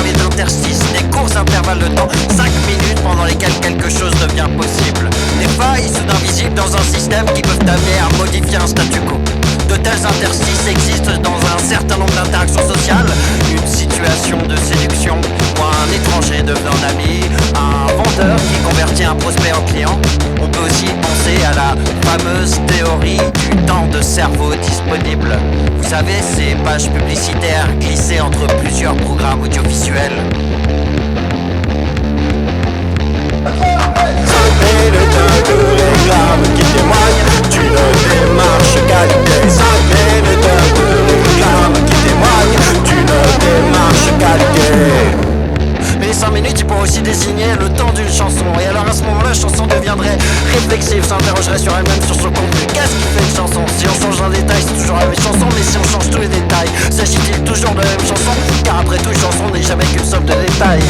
parler d'interstices, des courts intervalles de temps, 5 minutes pendant lesquelles quelque chose devient possible. Des failles soudain visibles dans un système qui peuvent amener à modifier un statu quo. De tels interstices existent dans un certain nombre d'interactions sociales. Une situation de séduction ou un étranger devenant un ami, un vendeur qui convertit un prospect en client. On peut aussi penser à la fameuse théorie du temps de cerveau disponible. Vous savez, ces pages publicitaires glissées entre plusieurs programmes audiovisuels. Qui témoigne d'une démarche qualité. 5 minutes de réclame qui témoigne d'une démarche qualité. Mais les 5 minutes, il pourrait aussi désigner le temps d'une chanson. Et alors à ce moment-là, la chanson deviendrait réflexive, s'interrogerait sur elle-même, sur son contenu. Qu'est-ce qui fait une chanson? Si on change un détail, c'est toujours la même chanson. Mais si on change tous les détails, s'agit-il toujours de la même chanson? Car après tout, une chanson n'est jamais qu'une somme de détails.